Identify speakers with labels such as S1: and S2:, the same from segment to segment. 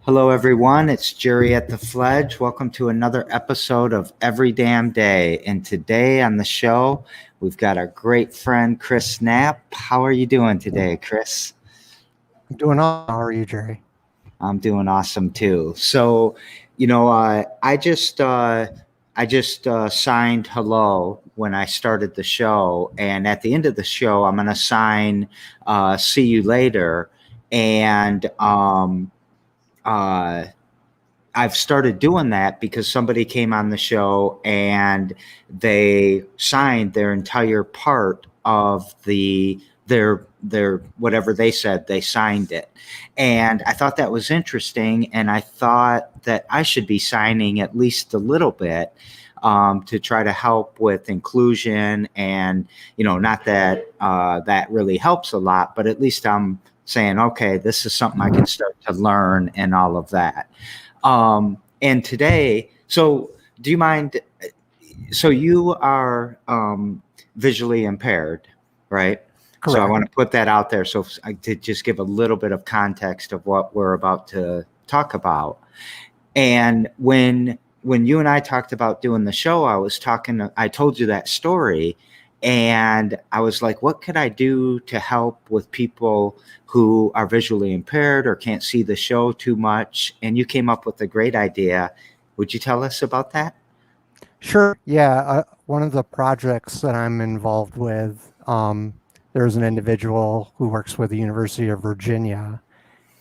S1: Hello, everyone. It's Jerry at the Fledge. Welcome to another episode of Every Damn Day. And today on the show, we've got our great friend, Chris Knapp. How are you doing today, Chris?
S2: I'm doing awesome. How are you, Jerry?
S1: I'm doing awesome too. So, I just signed hello when I started the show, and at the end of the show, I'm going to sign see you later, and uh, I've started doing that because somebody came on the show and they signed their entire part of their whatever they said, they signed it. And I thought that was interesting, and I thought that I should be signing at least a little bit to try to help with inclusion. And not that that really helps a lot, but at least I'm saying, okay, this is something I can start to learn and all of that. And today, so do you mind? So you are visually impaired, right? So I
S2: Correct.
S1: want to put that out there. So I did just give a little bit of context of what we're about to talk about. And when you and I talked about doing the show, I told you that story, and I was like, what could I do to help with people who are visually impaired or can't see the show too much? And you came up with a great idea. Would you tell us about that?
S2: Sure. Yeah. One of the projects that I'm involved with, there's an individual who works with the University of Virginia,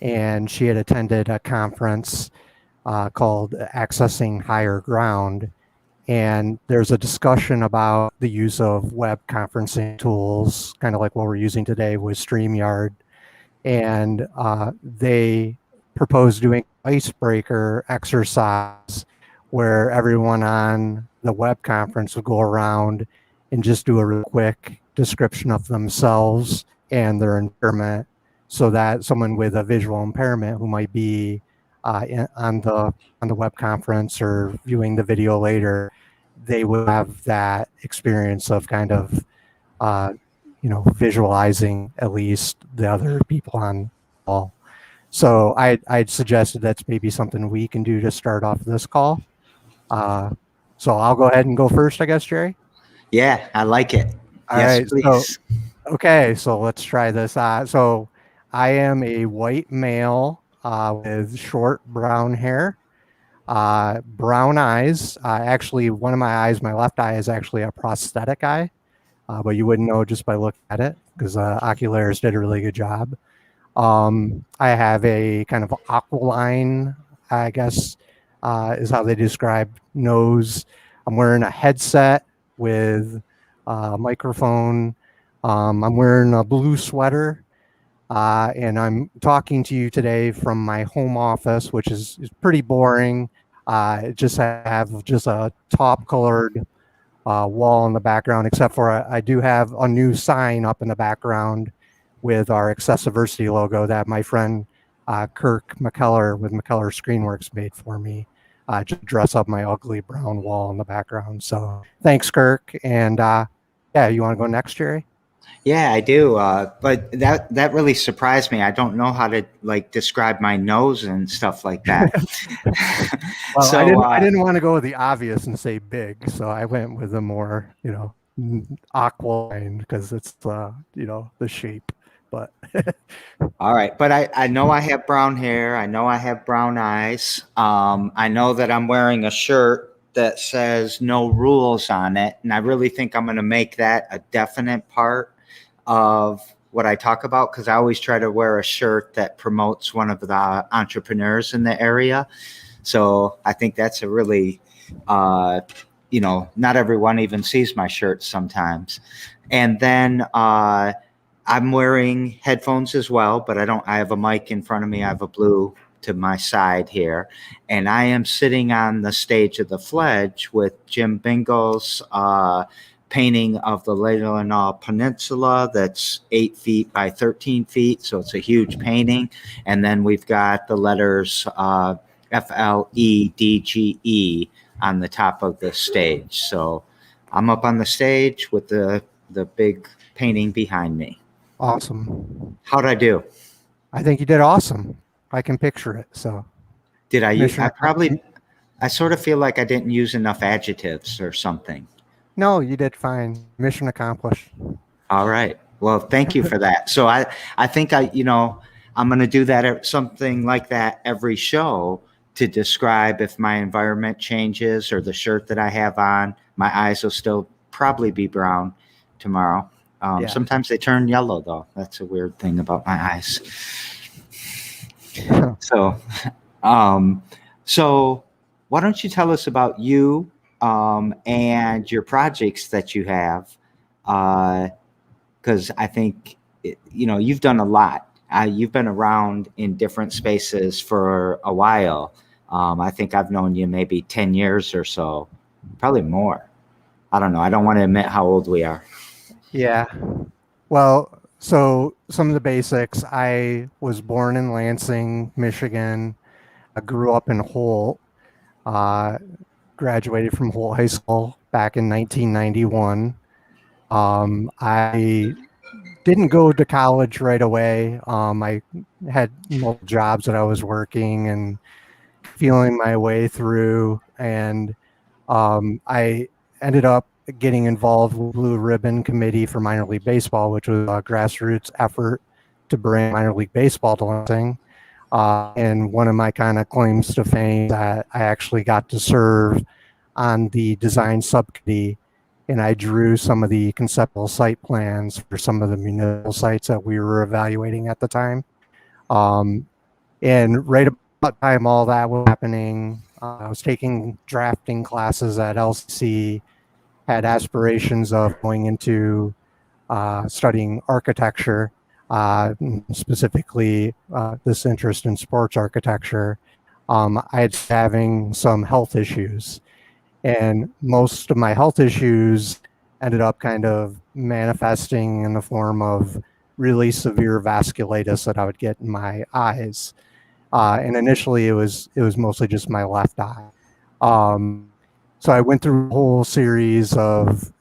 S2: and she had attended a conference called Accessing Higher Ground. And there's a discussion about the use of web conferencing tools, kind of like what we're using today with StreamYard. And they proposed doing icebreaker exercise where everyone on the web conference would go around and just do a real quick description of themselves and their impairment, so that someone with a visual impairment who might be on the web conference or viewing the video later, they would have that experience of kind of visualizing at least the other people on the call. So I'd suggested that's maybe something we can do to start off this call. So I'll go ahead and go first, I guess, Jerry.
S1: Yeah, I like it.
S2: All
S1: Yes,
S2: right. So
S1: please.
S2: okay, so let's try this. So I am a white male with short brown hair, brown eyes. Actually, one of my eyes, my left eye, is actually a prosthetic eye, but you wouldn't know just by looking at it because Ocularis did a really good job. I have a kind of aquiline, I guess, is how they describe nose. I'm wearing a headset with a microphone. I'm wearing a blue sweater, and I'm talking to you today from my home office, which is pretty boring. Just have just a top colored wall in the background, except for I do have a new sign up in the background with our Accessiversity logo that my friend Kirk McKellar with McKellar Screenworks made for me, just dress up my ugly brown wall in the background. So thanks, Kirk. And yeah, you want to go next, Jerry?
S1: Yeah, I do. But that really surprised me. I don't know how to describe my nose and stuff like that.
S2: Well, I
S1: So
S2: didn't. I didn't want to go with the obvious and say big, so I went with the more, aqualine because it's the shape. But
S1: all right, but I know I have brown hair. I know I have brown eyes. I know that I'm wearing a shirt that says no rules on it. And I really think I'm going to make that a definite part of what I talk about, because I always try to wear a shirt that promotes one of the entrepreneurs in the area. So I think that's a really, not everyone even sees my shirt sometimes. And then I'm wearing headphones as well, but I have a mic in front of me. I have a blue to my side here. And I am sitting on the stage of the Fledge with Jim Bingle's painting of the Leelanau Peninsula that's 8 feet by 13 feet. So it's a huge painting. And then we've got the letters FLEDGE on the top of the stage. So I'm up on the stage with the big painting behind me.
S2: awesome.
S1: How'd I do?
S2: I think you did awesome. I can picture it. So
S1: Did I use?
S2: Mission.
S1: I sort of feel like I didn't use enough adjectives or something.
S2: No, you did fine. Mission accomplished.
S1: All right. Well, thank you for that. So I think I'm going to do that, something like that every show to describe if my environment changes or the shirt that I have on. My eyes will still probably be brown tomorrow.
S2: Yeah.
S1: Sometimes they turn yellow, though. That's a weird thing about my eyes. So, so why don't you tell us about you and your projects that you have? Because I think you've done a lot. You've been around in different spaces for a while. I think I've known you maybe 10 years or so, probably more. I don't know. I don't want to admit how old we are.
S2: Yeah. Well, so some of the basics. I was born in Lansing, Michigan. I grew up in Holt. Graduated from Holt High School back in 1991. I didn't go to college right away. I had multiple jobs that I was working and feeling my way through, and I ended up getting involved with Blue Ribbon Committee for minor league baseball, which was a grassroots effort to bring minor league baseball to Lansing. And one of my kind of claims to fame that I actually got to serve on the design subcommittee, and I drew some of the conceptual site plans for some of the municipal sites that we were evaluating at the time. And right about the time all that was happening, I was taking drafting classes at LCC, had aspirations of going into studying architecture, specifically this interest in sports architecture. I had having some health issues, and most of my health issues ended up kind of manifesting in the form of really severe vasculitis that I would get in my eyes. And initially, it was mostly just my left eye. So I went through a whole series of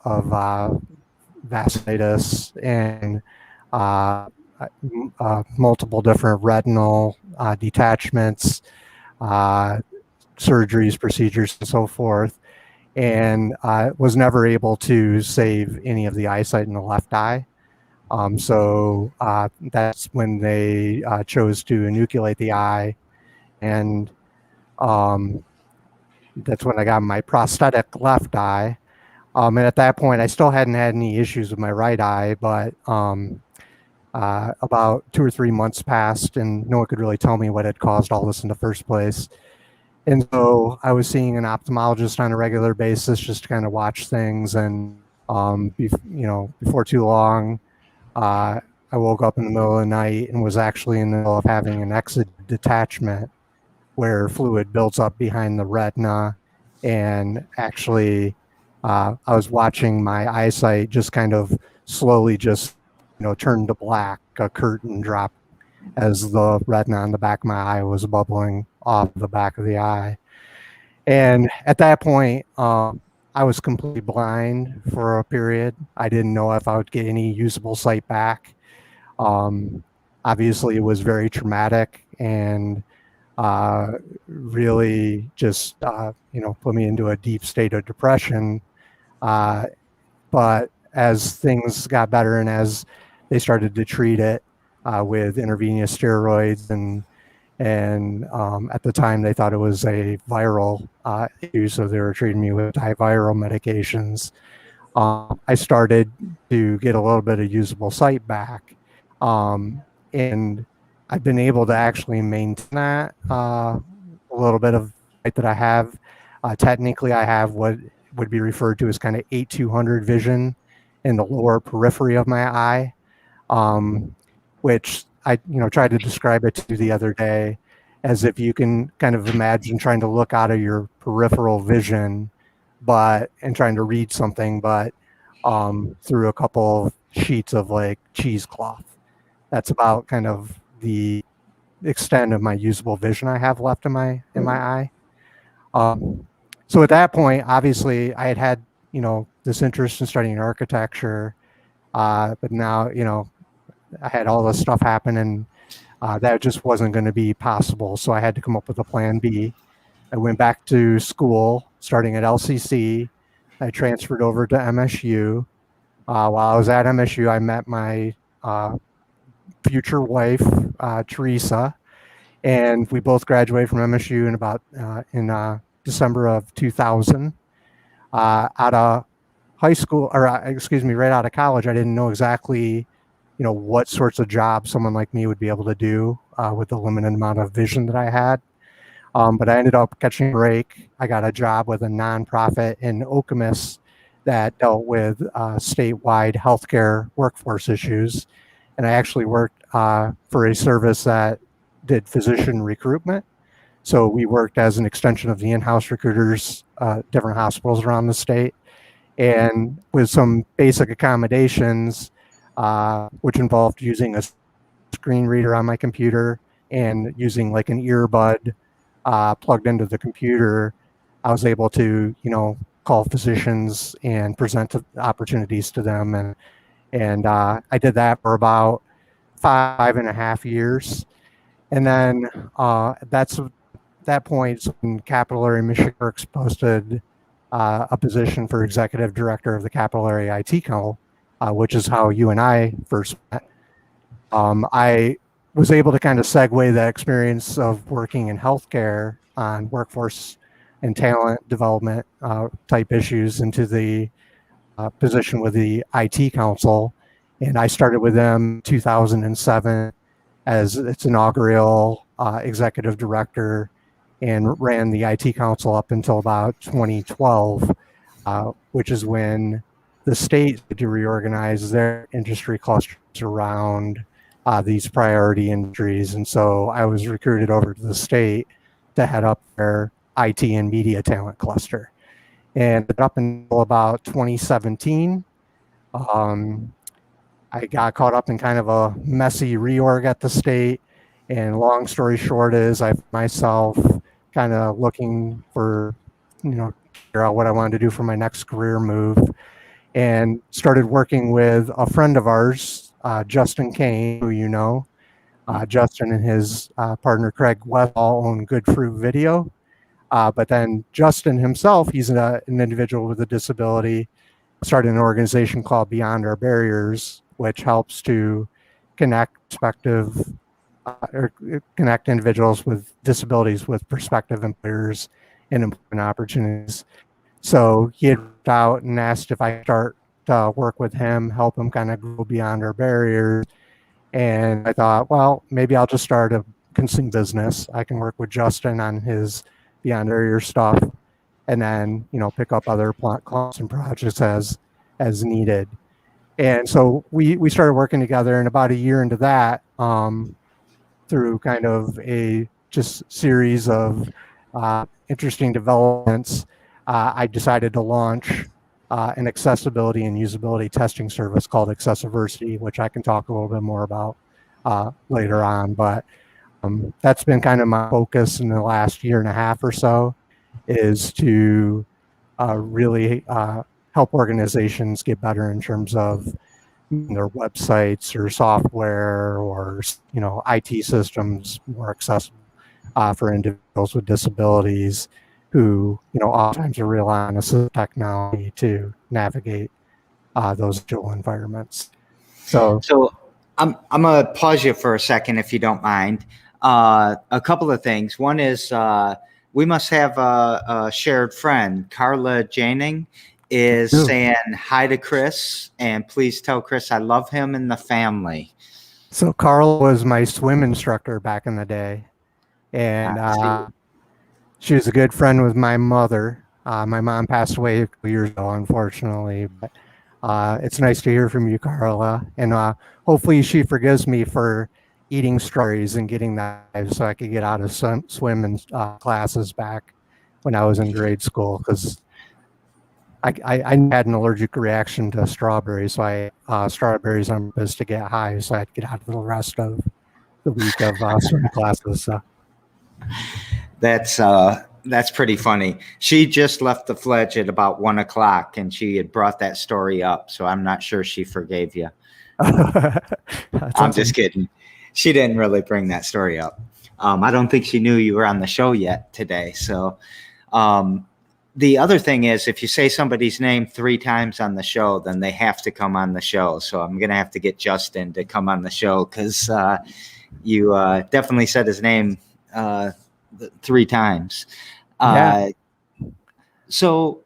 S2: vasculitis and multiple different retinal detachments, surgeries, procedures, and so forth, and was never able to save any of the eyesight in the left eye. So that's when they chose to enucleate the eye, and that's when I got my prosthetic left eye. And at that point, I still hadn't had any issues with my right eye, but about 2 or 3 months passed, and no one could really tell me what had caused all this in the first place. And so I was seeing an ophthalmologist on a regular basis just to kind of watch things. And before too long, I woke up in the middle of the night and was actually in the middle of having an exudate detachment where fluid builds up behind the retina. And actually, I was watching my eyesight just kind of slowly just, turn to black, a curtain drop as the retina on the back of my eye was bubbling off the back of the eye. And at that point, I was completely blind for a period. I didn't know if I would get any usable sight back. Obviously, it was very traumatic and really just, put me into a deep state of depression. But as things got better and as they started to treat it with intravenous steroids and at the time they thought it was a viral issue, so they were treating me with antiviral medications. I started to get a little bit of usable sight back, and I've been able to actually maintain that a little bit of sight that I have. Technically, I have what would be referred to as kind of 8-200 vision in the lower periphery of my eye, which I tried to describe it to you the other day as if you can kind of imagine trying to look out of your peripheral vision and trying to read something, but through a couple of sheets of like cheesecloth. That's about kind of the extent of my usable vision I have left in my eye. So at that point, obviously, I had this interest in studying architecture, but now I had all this stuff happen, and That just wasn't going to be possible. So I had to come up with a plan B. I went back to school, starting at LCC. I transferred over to MSU. While I was at MSU, I met my future wife, Teresa, and we both graduated from MSU in December of 2000. Out of high school, or excuse me, right out of college, I didn't know exactly, what sorts of jobs someone like me would be able to do with the limited amount of vision that I had. But I ended up catching a break. I got a job with a nonprofit in Okemos that dealt with statewide healthcare workforce issues. And I actually worked for a service that did physician recruitment. So we worked as an extension of the in-house recruiters, different hospitals around the state. And with some basic accommodations, which involved using a screen reader on my computer and using like an earbud plugged into the computer, I was able to, call physicians and present opportunities to them. And I did that for about 5.5 years. And then at that point, when Capital Area Michigan Works posted a position for executive director of the Capital Area IT Council, which is how you and I first met. I was able to kind of segue that experience of working in healthcare on workforce and talent development type issues into the position with the IT Council. And I started with them in 2007 as its inaugural executive director and ran the IT Council up until about 2012, which is when the state had to reorganize their industry clusters around these priority industries. And so I was recruited over to the state to head up their IT and media talent cluster. And up until about 2017, I got caught up in kind of a messy reorg at the state. And long story short is I myself kind of looking for, figure out what I wanted to do for my next career move, and started working with a friend of ours, Justin Kane, who you know. Justin and his partner Craig Westall own Good Fruit Video. But then Justin himself, he's an individual with a disability, started an organization called Beyond Our Barriers, which helps to connect connect individuals with disabilities with prospective employers and employment opportunities. So he had reached out and asked if I start to work with him, help him kind of go beyond our barriers. And I thought, well, maybe I'll just start a consulting business. I can work with Justin on his Beyond Barrier stuff, and then pick up other clients and projects as needed. And so we started working together, and about a year into that, through kind of a just series of interesting developments, I decided to launch an accessibility and usability testing service called Accessiversity, which I can talk a little bit more about later on. But that's been kind of my focus in the last year and a half or so, is to really help organizations get better in terms of their websites or software or IT systems more accessible for individuals with disabilities who oftentimes are relying on assistive technology to navigate those digital environments. So
S1: I'm gonna pause you for a second if you don't mind. A couple of things. One is we must have a shared friend. Carla Janing is saying hi to Chris, and please tell Chris I love him and the family.
S2: So Carla was my swim instructor back in the day, and she was a good friend with my mother. My mom passed away a couple years ago, unfortunately, but it's nice to hear from you, Carla, and hopefully she forgives me for eating strawberries and getting that so I could get out of swim and classes back when I was in grade school, because I had an allergic reaction to strawberries, so I strawberries on purpose to get high so I'd get out of the rest of the week of swim classes. So.
S1: That's pretty funny. She just left the fledge at about 1 o'clock, and she had brought that story up, so I'm not sure she forgave you. I'm just kidding. She didn't really bring that story up. I don't think she knew you were on the show yet today. So the other thing is, if you say somebody's name 3 times on the show, then they have to come on the show. So I'm going to have to get Justin to come on the show because you definitely said his name 3 times.
S2: Yeah.
S1: So,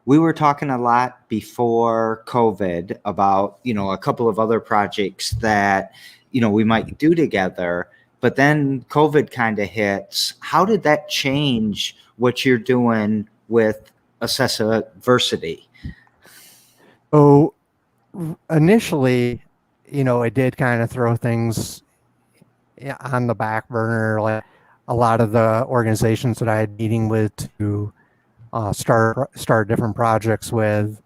S1: we were talking a lot before COVID about, a couple of other projects that, we might do together, but then COVID kind of hits. How did that change what you're doing with Accessiversity?
S2: So initially, it did kind of throw things on the back burner. Like a lot of the organizations that I had meeting with to start different projects with,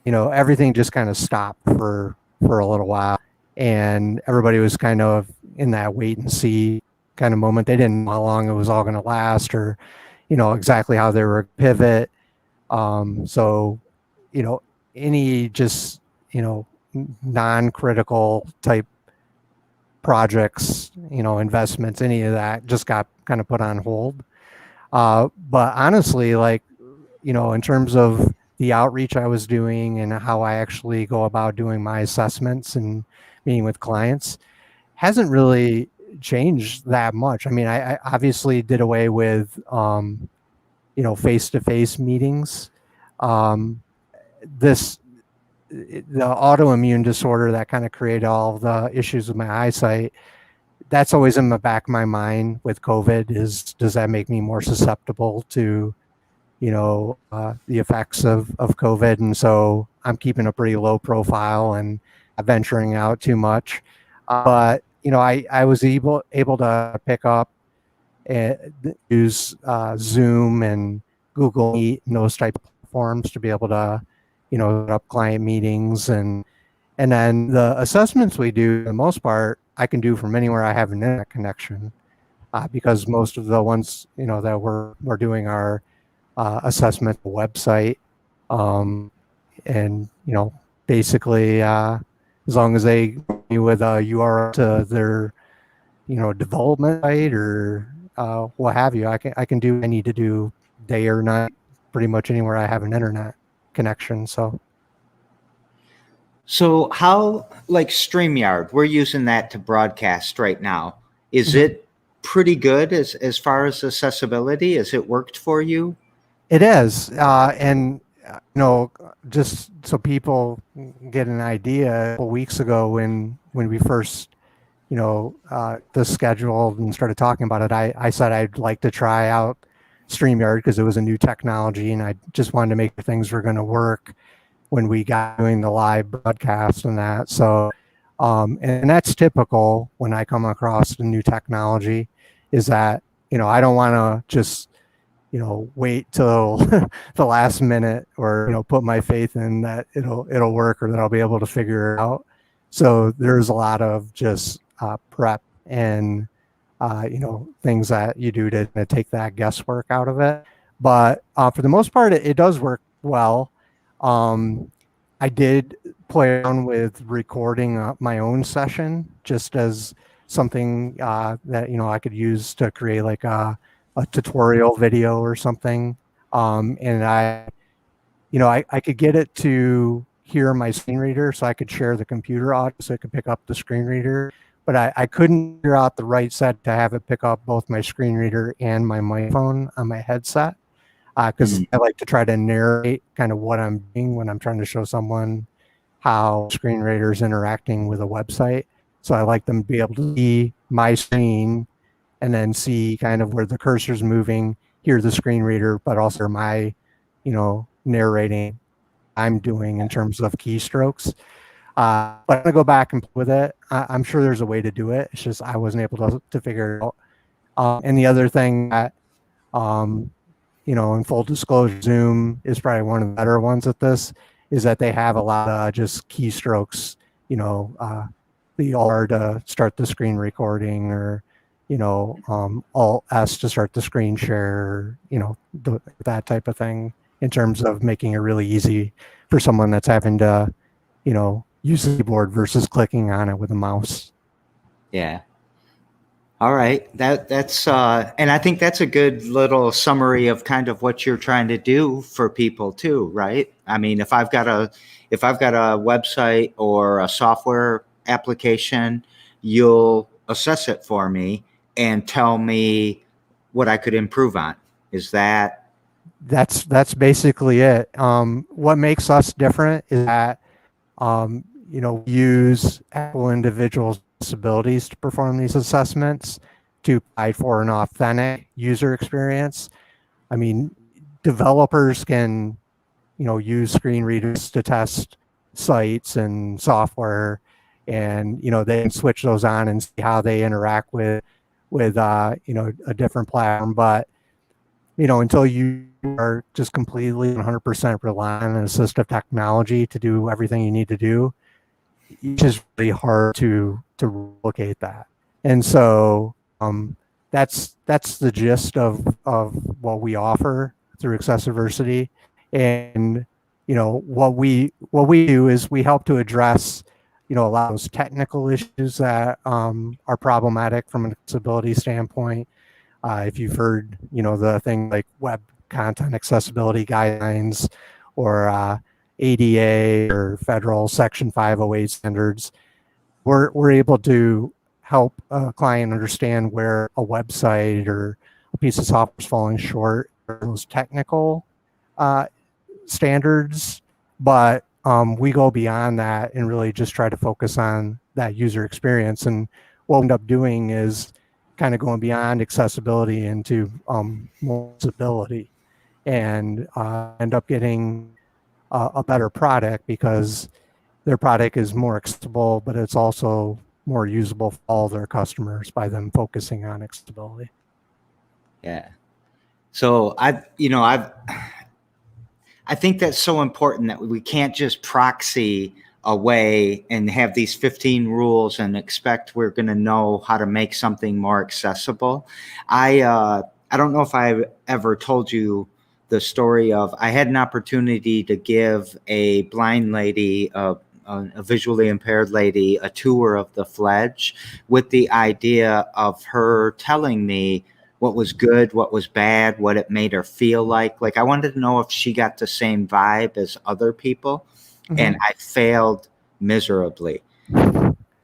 S2: everything just kind of stopped for a little while, and everybody was kind of in that wait and see kind of moment. They didn't know how long it was all going to last, or exactly how they were pivot. So any just non-critical type projects, investments, any of that just got kind of put on hold. But honestly, like, in terms of the outreach I was doing and how I actually go about doing my assessments and meeting with clients hasn't really changed that much. I mean, I obviously did away with, face-to-face meetings. The autoimmune disorder that kind of created all the issues with my eyesight, that's always in the back of my mind with COVID is, does that make me more susceptible to, the effects of COVID? And so I'm keeping a pretty low profile and not venturing out too much. But, I was able to pick up and use Zoom and Google Meet and those type of platforms to be able to, set up client meetings. And then the assessments we do, for the most part, I can do from anywhere I have an internet connection, because most of the ones, that we're doing are assessment website. And, basically, as long as they go me with a URL to their, development site or what have you, I can do what I need to do day or night, pretty much anywhere I have an internet connection.
S1: So how, like StreamYard, we're using that to broadcast right now. Is it pretty good as far as accessibility? Has it worked for you?
S2: It is. And, just so people get an idea, a couple weeks ago when we first, this scheduled and started talking about it, I said I'd like to try out StreamYard because it was a new technology and I just wanted to make sure things were going to work when we got doing the live broadcast and that. So, and that's typical when I come across the new technology, is that, I don't want to just, wait till the last minute or, put my faith in that it'll work or that I'll be able to figure it out. So there's a lot of just prep and, things that you do to take that guesswork out of it. But for the most part, it does work well. I did play around with recording my own session just as something that, I could use to create like a tutorial video or something. And I could get it to hear my screen reader so I could share the computer audio so it could pick up the screen reader. But I couldn't figure out the right set to have it pick up both my screen reader and my microphone on my headset. Because I like to try to narrate kind of what I'm doing when I'm trying to show someone how screen reader is interacting with a website. So I like them to be able to see my screen and then see kind of where the cursor's moving, hear the screen reader, but also my, narrating I'm doing in terms of keystrokes. But I'm gonna go back and play with it. I'm sure there's a way to do it. It's just I wasn't able to figure it out. And the other thing that, in full disclosure, Zoom is probably one of the better ones at this, is that they have a lot of just keystrokes, the R to start the screen recording, or, Alt S to start the screen share, that type of thing, in terms of making it really easy for someone that's having to, use the keyboard versus clicking on it with a mouse.
S1: Yeah. All right. That's and I think that's a good little summary of kind of what you're trying to do for people too, right? I mean, if I've got a website or a software application, you'll assess it for me and tell me what I could improve on. Is that
S2: That's basically it. What makes us different is that we use actual individuals' disabilities to perform these assessments to provide for an authentic user experience. I mean, developers can, use screen readers to test sites and software, and they can switch those on and see how they interact with a different platform. But until you are just completely 100% reliant on assistive technology to do everything you need to do, it's just really hard to replicate that. And so that's the gist of what we offer through Accessiversity. And what we do is we help to address a lot of those technical issues that are problematic from an accessibility standpoint. If you've heard the thing like web content accessibility guidelines or ADA or federal Section 508 standards, we're able to help a client understand where a website or a piece of software is falling short of those technical standards. But we go beyond that and really just try to focus on that user experience. And what we end up doing is kind of going beyond accessibility into more usability, and end up getting a better product because their product is more accessible, but it's also more usable for all their customers by them focusing on accessibility.
S1: yeah. So I think that's so important that we can't just proxy away and have these 15 rules and expect we're going to know how to make something more accessible. I don't know if I've ever told you the story of I had an opportunity to give a blind lady, a visually impaired lady, a tour of the Fledge with the idea of her telling me what was good, what was bad, what it made her feel like. Like I wanted to know if she got the same vibe as other people. Mm-hmm. And I failed miserably.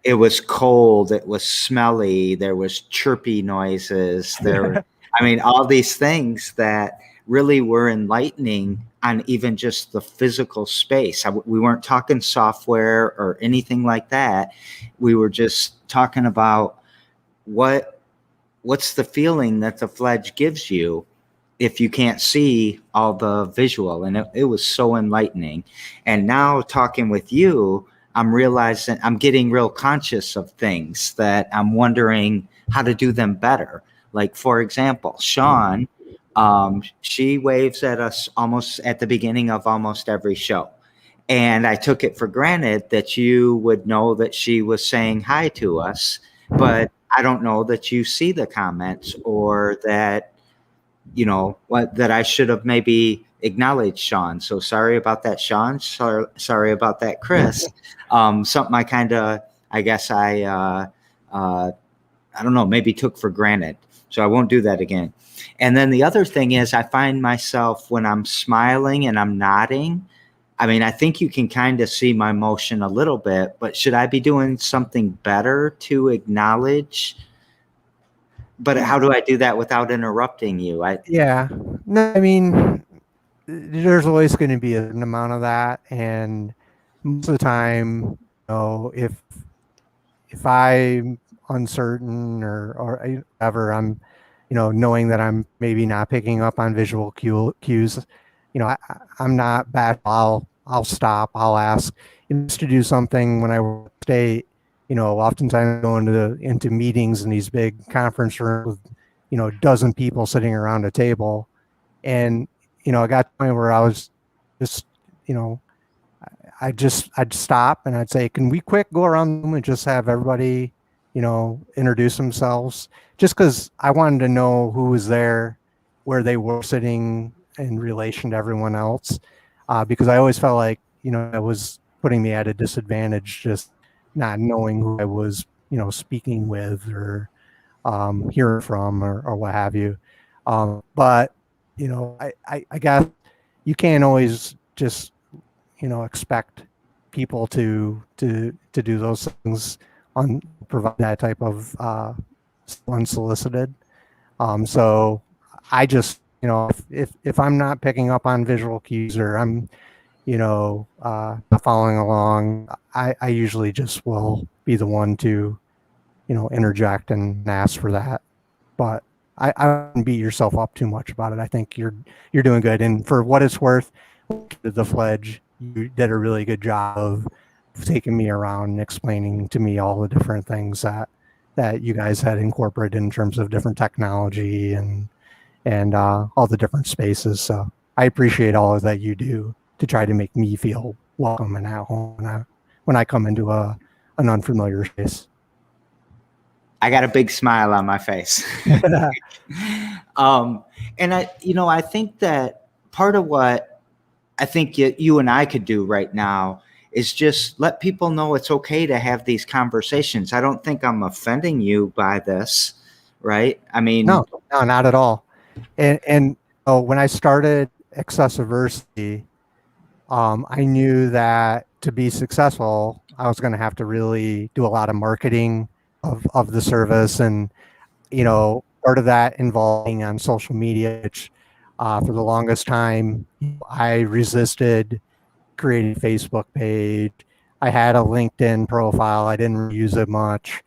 S1: It was cold. It was smelly. There was chirpy noises. I mean, all these things that really were enlightening on even just the physical space. We weren't talking software or anything like that. We were just talking about what's the feeling that the Fledge gives you if you can't see all the visual. And it was so enlightening. And now talking with you, I'm realizing I'm getting real conscious of things that I'm wondering how to do them better. Like, for example, Sean, she waves at us almost at the beginning of almost every show. And I took it for granted that you would know that she was saying hi to us, but I don't know that you see the comments or that, that I should have maybe acknowledged Sean. So sorry about that, Sean. Sorry about that, Chris. Something I kind of, I guess I don't know, maybe took for granted. So I won't do that again. And then the other thing is I find myself when I'm smiling and I'm nodding, I mean, I think you can kind of see my motion a little bit, but should I be doing something better to acknowledge? But how do I do that without interrupting you?
S2: Yeah. No, I mean, there's always going to be an amount of that. And most of the time, if I'm uncertain or whatever, I'm, knowing that I'm maybe not picking up on visual cues, I'm not bad. I'll stop. I'll ask just to do something when I work state. Oftentimes I go into meetings in these big conference rooms with, a dozen people sitting around a table. And, I got to the point where I was just, I'd stop and I'd say, can we quick go around and just have everybody, introduce themselves, just because I wanted to know who was there, where they were sitting in relation to everyone else. Because I always felt like, I was putting me at a disadvantage, just not knowing who I was, speaking with or hearing from or what have you. But, I guess you can't always just, expect people to do those things on provide that type of unsolicited. So I just, if I'm not picking up on visual cues or I'm, not following along, I usually just will be the one to, interject and ask for that. But I wouldn't beat yourself up too much about it. I think you're doing good. And for what it's worth, the Fledge, you did a really good job of taking me around and explaining to me all the different things that you guys had incorporated in terms of different technology and all the different spaces. So I appreciate all of that you do to try to make me feel welcome and at home when I come into an unfamiliar space.
S1: I got a big smile on my face. And I think that part of what I think you and I could do right now is just let people know it's okay to have these conversations. I don't think I'm offending you by this, right? I mean,
S2: no, not at all. And when I started Accessiversity, I knew that to be successful, I was going to have to really do a lot of marketing of the service, and part of that involving on social media, which for the longest time I resisted creating a Facebook page. I had a LinkedIn profile. I didn't use it much.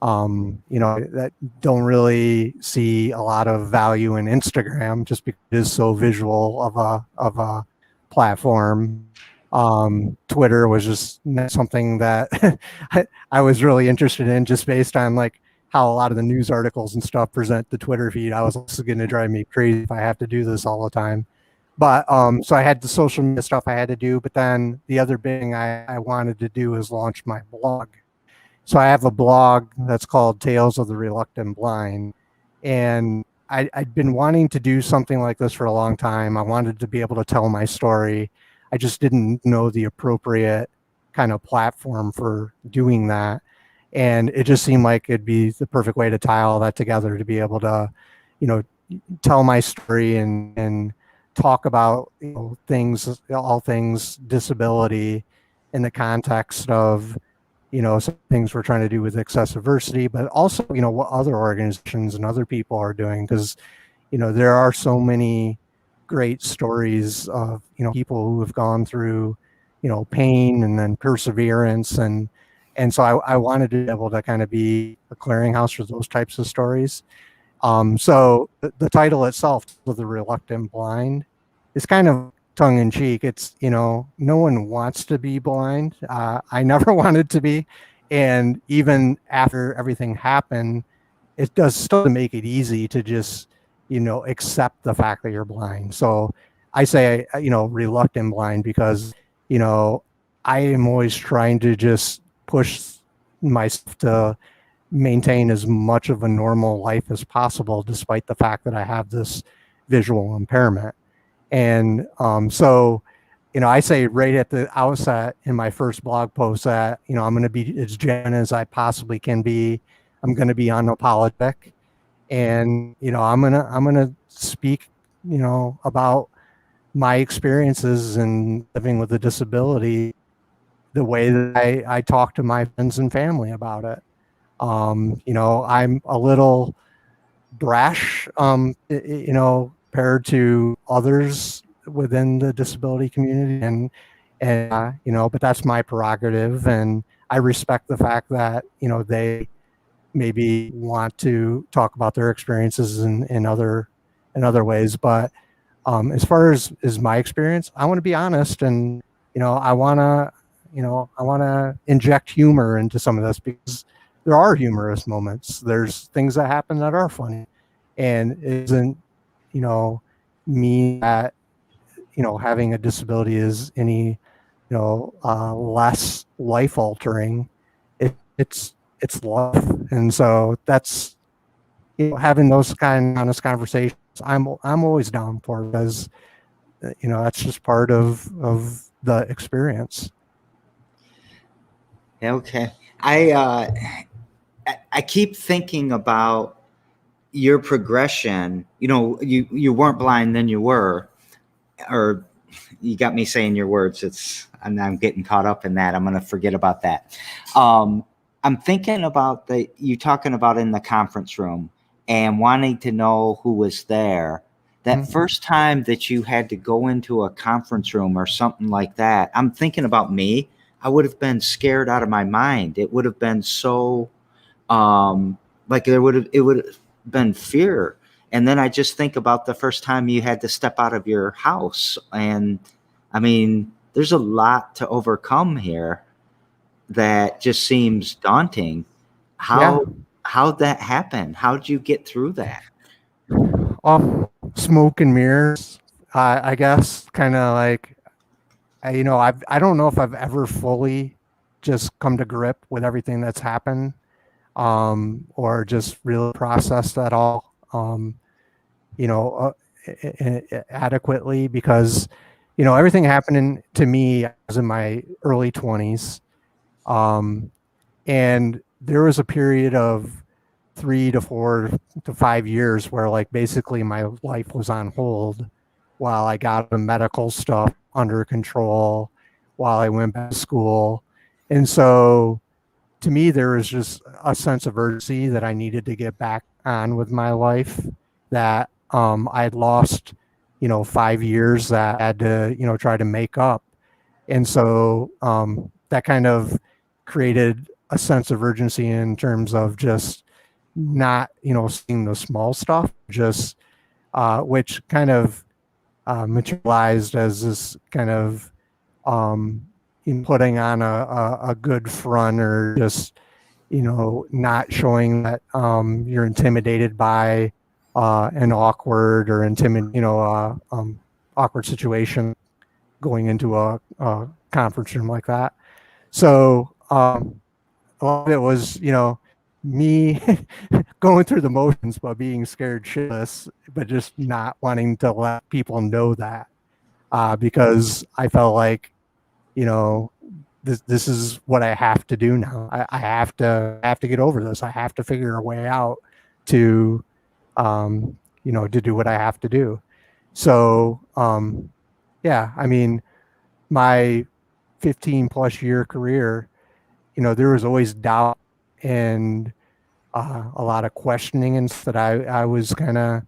S2: That don't really see a lot of value in Instagram just because it is so visual of a platform. Twitter was just not something that I was really interested in, just based on like how a lot of the news articles and stuff present the Twitter feed. I was also going to drive me crazy if I have to do this all the time. But so I had the social media stuff I had to do, but then the other big thing I wanted to do is launch my blog. So I have a blog that's called Tales of the Reluctant Blind, and I'd been wanting to do something like this for a long time. I wanted to be able to tell my story. I just didn't know the appropriate kind of platform for doing that. And it just seemed like it'd be the perfect way to tie all that together, to be able to, tell my story and talk about all things disability in the context of, some things we're trying to do with Accessiversity, but also, what other organizations and other people are doing. Because, there are so many great stories of, people who have gone through, pain and then perseverance. And so I wanted to be able to kind of be a clearinghouse for those types of stories. So the title itself, The Reluctant Blind, is kind of tongue in cheek. It's, no one wants to be blind. I never wanted to be. And even after everything happened, it does still make it easy to just, accept the fact that you're blind. So I say, reluctant blind because, I am always trying to just push myself to maintain as much of a normal life as possible, despite the fact that I have this visual impairment. And so, I say right at the outset in my first blog post that, I'm going to be as genuine as I possibly can be. I'm going to be unapologetic, and I'm gonna speak, about my experiences and living with a disability the way that I talk to my friends and family about it. I'm a little brash, compared to others within the disability community, and but that's my prerogative, and I respect the fact that they maybe want to talk about their experiences in other ways. But as far as my experience, I want to be honest, and I want to inject humor into some of this, because there are humorous moments. There's things that happen that are funny, and it isn't mean that having a disability is any less life altering. It's love, and so that's having those kind of honest conversations. I'm always down for, because that's just part of the experience.
S1: Okay. I keep thinking about your progression. You weren't blind, then you were, or you got me saying your words. And I'm getting caught up in that. I'm going to forget about that. Um, I'm thinking about you talking about in the conference room and wanting to know who was there. That first time that you had to go into a conference room or something like that, I'm thinking about me. I would have been scared out of my mind. It would have been so, like it would have been fear. And then I just think about the first time you had to step out of your house. And I mean, there's a lot to overcome here that just seems daunting.
S2: Yeah.
S1: How'd that happen? How'd you get through that?
S2: Off smoke and mirrors, I guess, kind of like, I don't know if I've ever fully just come to grip with everything that's happened, or just really processed that all, you know, adequately, because, everything happening to me, I was in my early 20s. And there was a period of 3 to 4 to 5 years where, like, basically my life was on hold while I got the medical stuff under control, while I went back to school. And so to me, there was just a sense of urgency that I needed to get back on with my life, that I had lost, 5 years that I had to, try to make up. And so that kind of created a sense of urgency in terms of just not, seeing the small stuff, just which kind of materialized as this kind of in putting on a good front, or just, not showing that you're intimidated by an awkward or awkward situation going into a conference room like that. So a lot of it was, me going through the motions, but being scared shitless, but just not wanting to let people know that, because I felt like, you know, this is what I have to do now. I have to get over this. I have to figure a way out to, to do what I have to do. So, yeah, I mean, my 15 plus year career, there was always doubt and a lot of questioning and stuff that I was kind of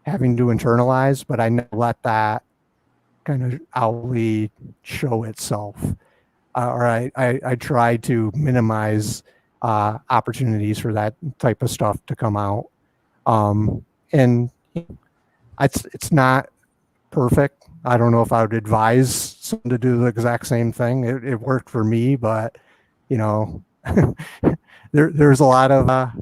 S2: having to internalize, but I never let that kind of outwardly show itself. Or I tried to minimize opportunities for that type of stuff to come out. And it's not perfect. I don't know if I would advise someone to do the exact same thing. It worked for me, but you know, there's a lot of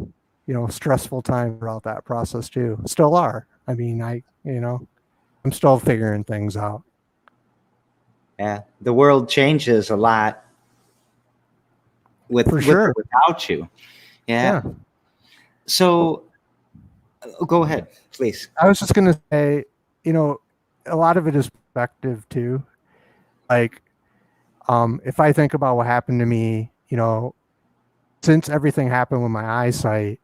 S2: stressful time throughout that process too. Still are. I mean, I'm still figuring things out.
S1: Yeah, the world changes a lot
S2: For
S1: with or
S2: sure.
S1: without you. Yeah.
S2: Yeah.
S1: So go ahead, please.
S2: I was just gonna say, a lot of it is perspective too. Like, if I think about what happened to me, since everything happened with my eyesight,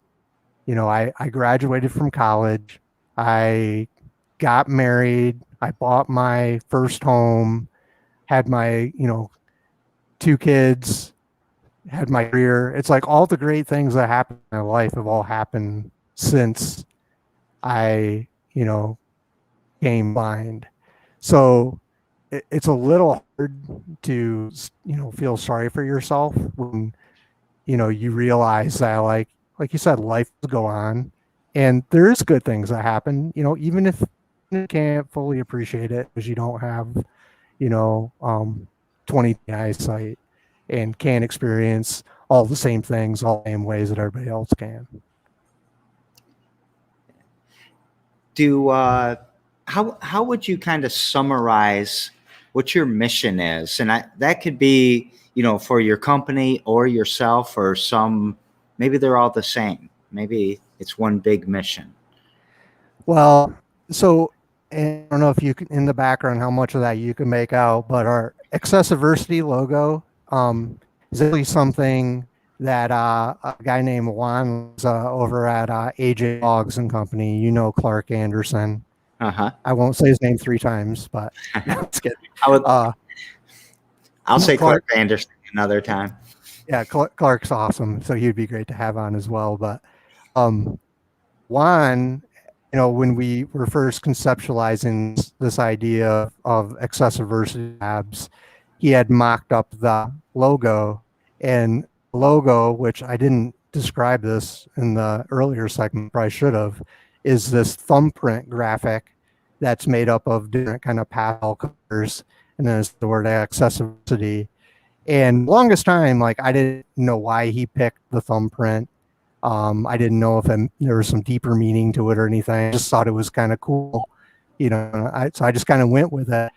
S2: I graduated from college, I got married, I bought my first home, had my, 2 kids, had my career. It's like all the great things that happened in my life have all happened since I, came blind. So it's a little hard to, feel sorry for yourself when, you realize that, like you said, life will go on, and there's good things that happen, even if you can't fully appreciate it because you don't have, you know, um, 20 eyesight and can't experience all the same things all the same ways that everybody else can.
S1: Do how would you kind of summarize what your mission is? And that could be, for your company or yourself, or maybe they're all the same. Maybe it's one big mission.
S2: Well, so and I don't know if you can, in the background, how much of that you can make out, but our Accessiversity logo, is actually something that a guy named Juan over at AJ Logs and Company. You know Clark Anderson.
S1: Uh-huh.
S2: I won't say his name 3 times, but just kidding.
S1: I'll say Clark
S2: Clark,
S1: Anderson another time.
S2: yeah, Clark's awesome, so he'd be great to have on as well. But Juan, when we were first conceptualizing this idea of Accessiversity Labs, he had mocked up the logo, and logo, which I didn't describe this in the earlier segment, probably should have, is this thumbprint graphic that's made up of different kind of pastel colors, and then it's the word accessibility. And longest time, like I didn't know why he picked the thumbprint. I didn't know if there was some deeper meaning to it or anything. I just thought it was kind of cool, so I just kind of went with it.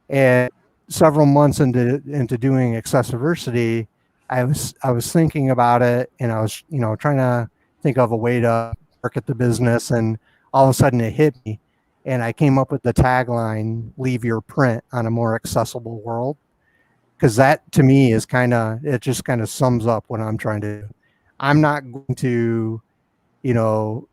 S2: And several months into doing Accessiversity, I was thinking about it, and I was trying to think of a way to market the business, and all of a sudden it hit me, and I came up with the tagline: "Leave your print on a more accessible world." Because that to me is it just kind of sums up what I'm trying to do. I'm not going to, you know,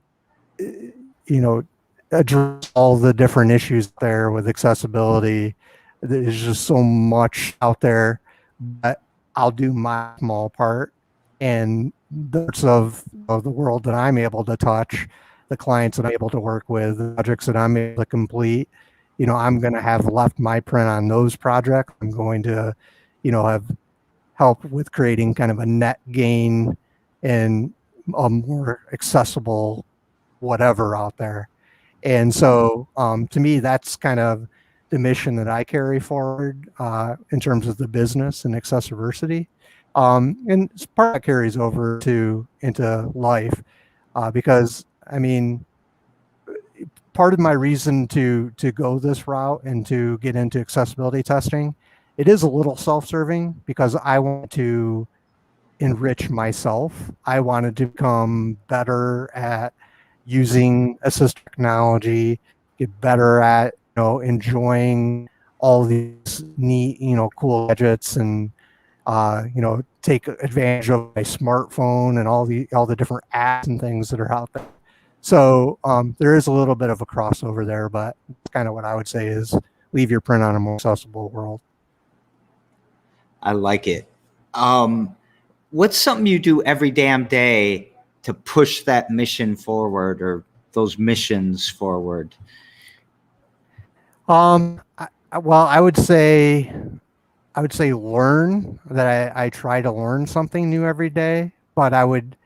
S2: address all the different issues there with accessibility. There's just so much out there, but I'll do my small part, and the parts of the world that I'm able to touch, the clients that I'm able to work with, the projects that I'm able to complete, I'm going to have left my print on those projects. I'm going to, have help with creating kind of a net gain and a more accessible whatever out there. And so to me, that's kind of the mission that I carry forward in terms of the business and Accessiversity. And part that carries over into life because, I mean, part of my reason to go this route and to get into accessibility testing, it is a little self-serving because I want to enrich myself. I wanted to become better at using assistive technology, get better at enjoying all these neat cool gadgets, and take advantage of my smartphone and all the different apps and things that are out there. So there is a little bit of a crossover there, but kind of what I would say is leave your print on a more accessible world.
S1: I like it. What's something you do every damn day to push that mission forward or those missions forward?
S2: Well, I would say learn that I try to learn something new every day, but I would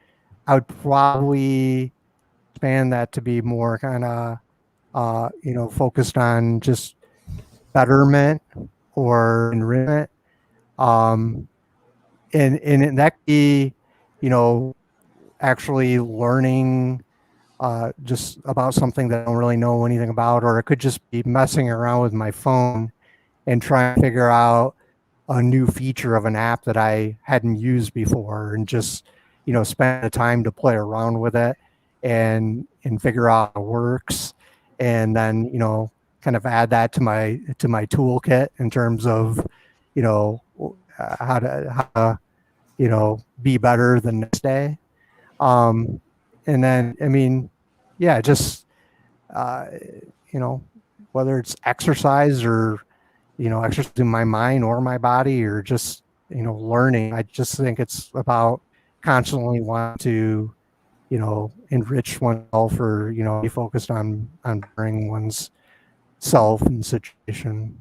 S2: probably expand that to be more kind of focused on just betterment or enrichment. And that could be, actually learning just about something that I don't really know anything about, or it could just be messing around with my phone and trying to figure out a new feature of an app that I hadn't used before, and just spend the time to play around with it and figure out how it works, and then kind of add that to my toolkit in terms of how to be better the next day. And then, I mean, yeah, just, whether it's exercise or, exercising my mind or my body, or just, learning. I just think it's about constantly wanting to, enrich oneself, or, be focused on bettering one's self and situation.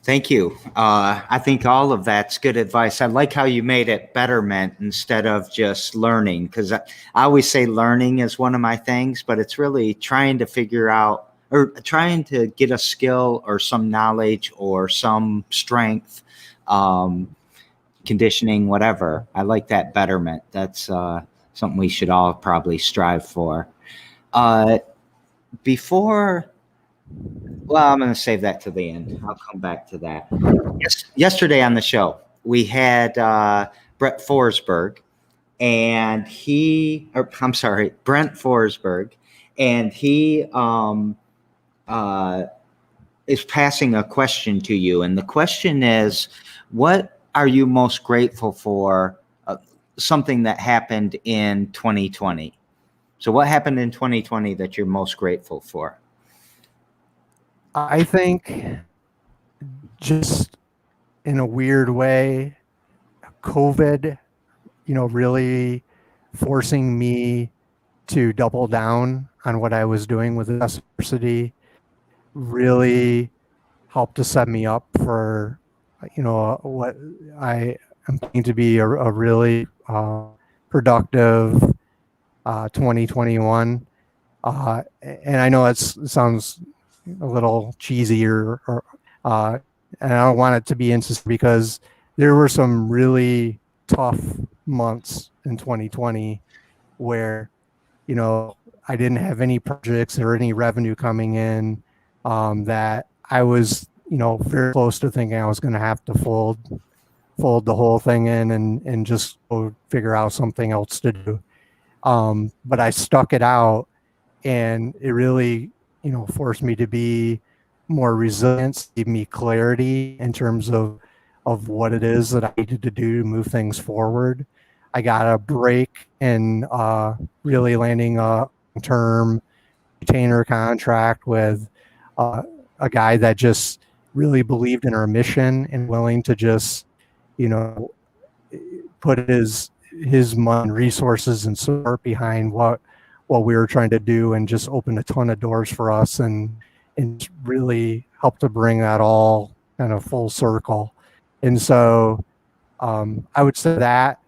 S1: Thank you. I think all of that's good advice. I like how you made it betterment instead of just learning, because I always say learning is one of my things, but it's really trying to figure out or trying to get a skill or some knowledge or some strength, conditioning, whatever. I like that betterment. That's something we should all probably strive for. Well, I'm going to save that to the end. I'll come back to that. Yesterday on the show, we had Brent Forsberg, and Brent Forsberg, and he is passing a question to you, and the question is, what are you most grateful for? Something that happened in 2020. So, what happened in 2020 that you're most grateful for?
S2: I think just in a weird way, COVID, really forcing me to double down on what I was doing with Accessiversity really helped to set me up for, what I am planning to be a really productive 2021. And I know it sounds a little cheesy and I don't want it to be insistent because there were some really tough months in 2020 where, I didn't have any projects or any revenue coming in, that I was, very close to thinking I was going to have to fold the whole thing in and just go figure out something else to do. But I stuck it out, and it really, forced me to be more resilient, gave me clarity in terms of what it is that I needed to do to move things forward. I got a break in really landing a term retainer contract with a guy that just really believed in our mission and willing to just, you know, put his money and resources and support behind what we were trying to do, and just opened a ton of doors for us, and really helped to bring that all kind of full circle. And so I would say that.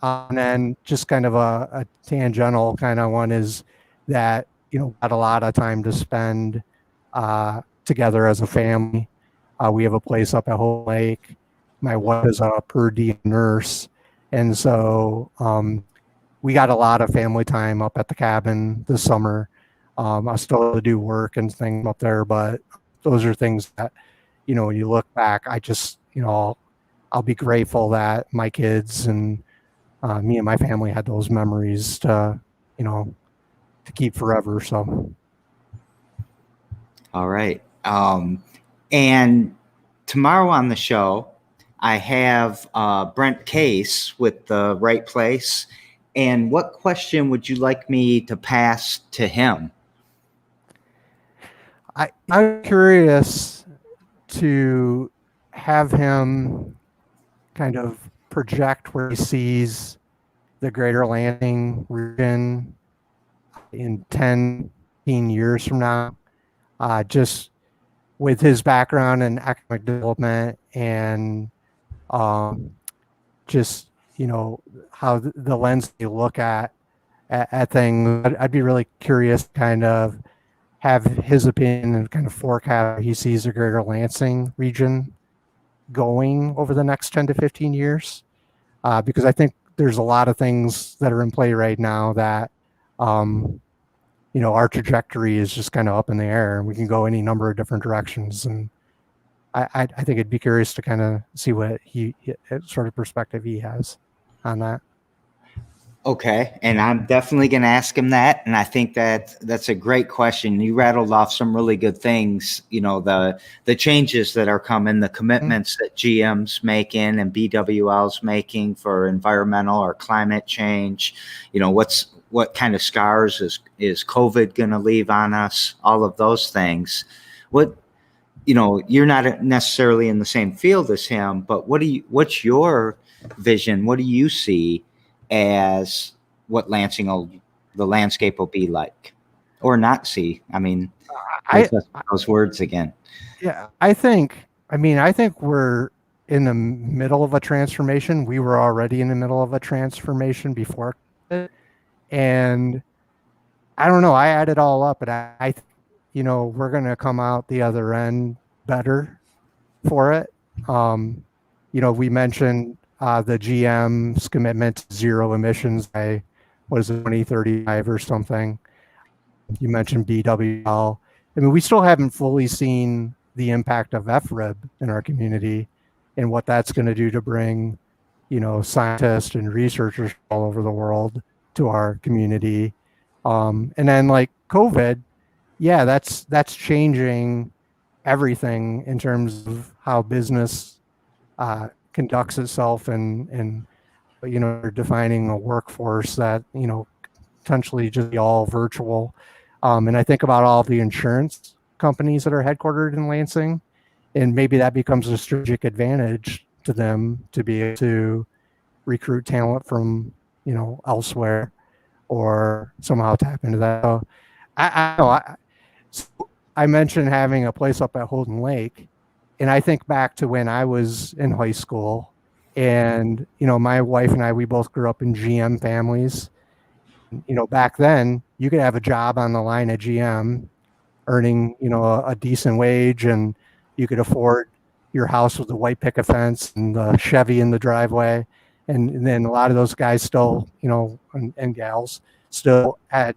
S2: And then just kind of a tangential kind of one is that, got a lot of time to spend together as a family. We have a place up at Whole Lake. My wife is a per diem nurse. And so we got a lot of family time up at the cabin this summer. I still do work and things up there, but those are things that, when you look back, I just, I'll be grateful that my kids and me and my family had those memories to keep forever. So.
S1: All right. And tomorrow on the show, I have Brent Case with The Right Place. And what question would you like me to pass to him?
S2: I'm curious to have him kind of project where he sees the Greater Lansing region in 10, 15 years from now. Just with his background in economic development and just, how the lens they look at things. I'd be really curious to kind of have his opinion and kind of forecast how he sees the Greater Lansing region going over the next 10 to 15 years. Because I think there's a lot of things that are in play right now that, our trajectory is just kind of up in the air, and we can go any number of different directions. And I think I'd be curious to kind of see what he sort of perspective he has on that.
S1: Okay, and I'm definitely going to ask him that, and I think that's a great question. You rattled off some really good things. The changes that are coming, the commitments that GM's making and BWL's making for environmental or climate change. What kind of scars is COVID going to leave on us? All of those things. You're not necessarily in the same field as him, but what's your vision? What do you see as what the landscape will be like, or not see? I mean, those words again.
S2: Yeah, I think we're in the middle of a transformation. We were already in the middle of a transformation before it. And I don't know, I add it all up, and I we're going to come out the other end better for it. We mentioned the GM's commitment to zero emissions by, 2035 or something. You mentioned BWL. I mean, we still haven't fully seen the impact of FRIB in our community and what that's going to do to bring, scientists and researchers all over the world to our community. And then like COVID, yeah, that's changing everything in terms of how business conducts itself, and defining a workforce that potentially just be all virtual. And I think about all the insurance companies that are headquartered in Lansing, and maybe that becomes a strategic advantage to them to be able to recruit talent from elsewhere, or somehow tap into that. So I know so I mentioned having a place up at Holden Lake, and I think back to when I was in high school, and my wife and I, we both grew up in GM families. Back then you could have a job on the line at GM, earning a decent wage, and you could afford your house with the white picket fence and the Chevy in the driveway. And then a lot of those guys still, and gals still had,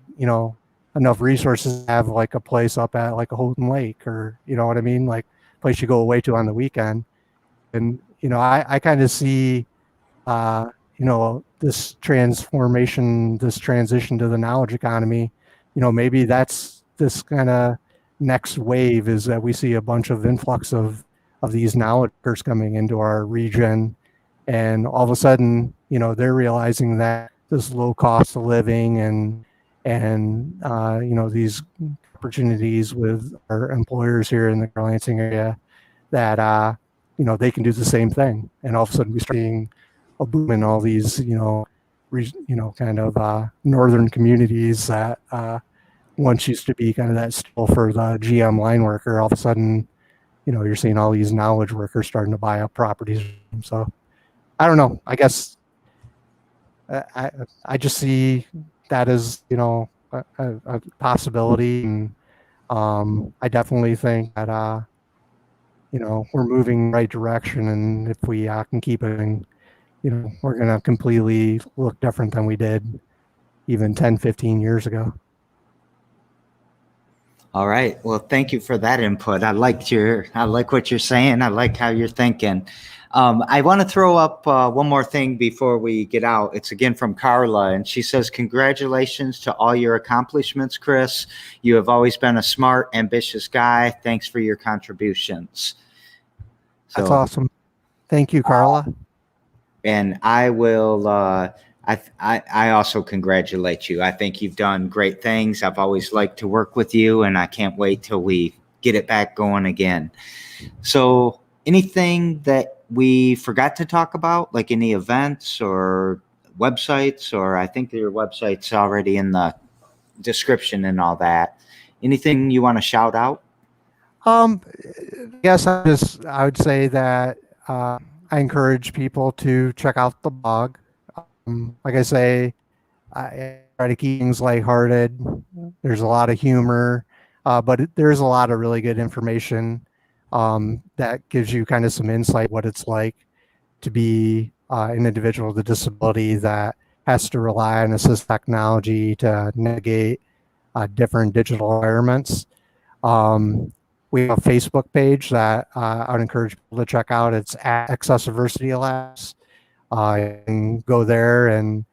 S2: enough resources to have like a place up at like a Holden Lake, or you know what I mean, like place you go away to on the weekend. And I kind of see uh, this transformation, this transition to the knowledge economy. Maybe that's this kind of next wave, is that we see a bunch of influx of these knowledge workers coming into our region, and all of a sudden, they're realizing that this low cost of living, and these opportunities with our employers here in the Lansing area, that they can do the same thing. And all of a sudden we start seeing a boom in all these kind of northern communities that once used to be kind of that still for the GM line worker. All of a sudden, you're seeing all these knowledge workers starting to buy up properties. So I don't know, I guess I just see that as a possibility. And I definitely think that we're moving in the right direction, and if we can keep it, we're going to completely look different than we did even 10, 15 years ago.
S1: All right. Well, thank you for that input. I like what you're saying. I like how you're thinking. I want to throw up one more thing before we get out. It's again from Carla, and she says, congratulations to all your accomplishments, Chris. You have always been a smart, ambitious guy. Thanks for your contributions.
S2: That's awesome. Thank you, Carla.
S1: And I will, I also congratulate you. I think you've done great things. I've always liked to work with you, and I can't wait till we get it back going again. So anything that we forgot to talk about, like any events or websites, or I think your website's already in the description and all that. Anything you want to shout out?
S2: Yes, I would say that I encourage people to check out the blog. Like I say, I try to keep things lighthearted. There's a lot of humor, but there's a lot of really good information that gives you kind of some insight what it's like to be an individual with a disability that has to rely on assistive technology to navigate different digital environments. We have a Facebook page that I would encourage people to check out. It's at Accessiversity Labs. You can go there and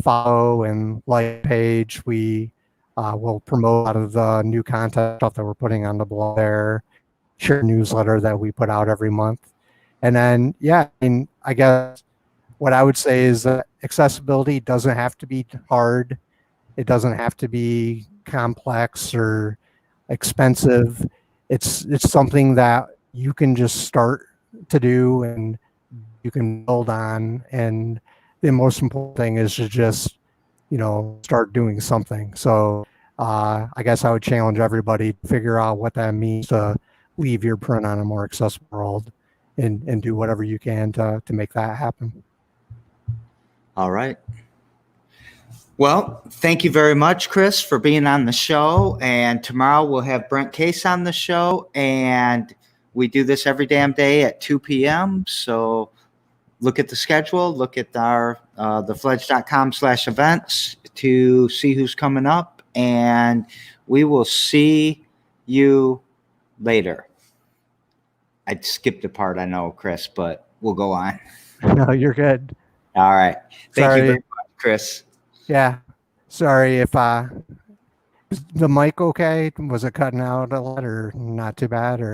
S2: follow and like the page. We will promote a lot of the new content stuff that we're putting on the blog there, share newsletter that we put out every month. And then, I guess what I would say is that accessibility doesn't have to be hard. It doesn't have to be complex or expensive. It's something that you can just start to do and you can build on. And the most important thing is to just, start doing something. So I guess I would challenge everybody to figure out what that means to leave your print on a more accessible world, and do whatever you can to make that happen.
S1: All right. Well, thank you very much, Chris, for being on the show. And tomorrow we'll have Brent Case on the show. And we do this every damn day at 2 p.m. So look at the schedule, look at our thefledge.com/events to see who's coming up. And we will see you later. I skipped a part, I know, Chris, but we'll go on.
S2: No, you're good.
S1: All right. Thank you very much, Chris.
S2: Yeah. Sorry if the mic okay? Was it cutting out a lot, or not too bad, or?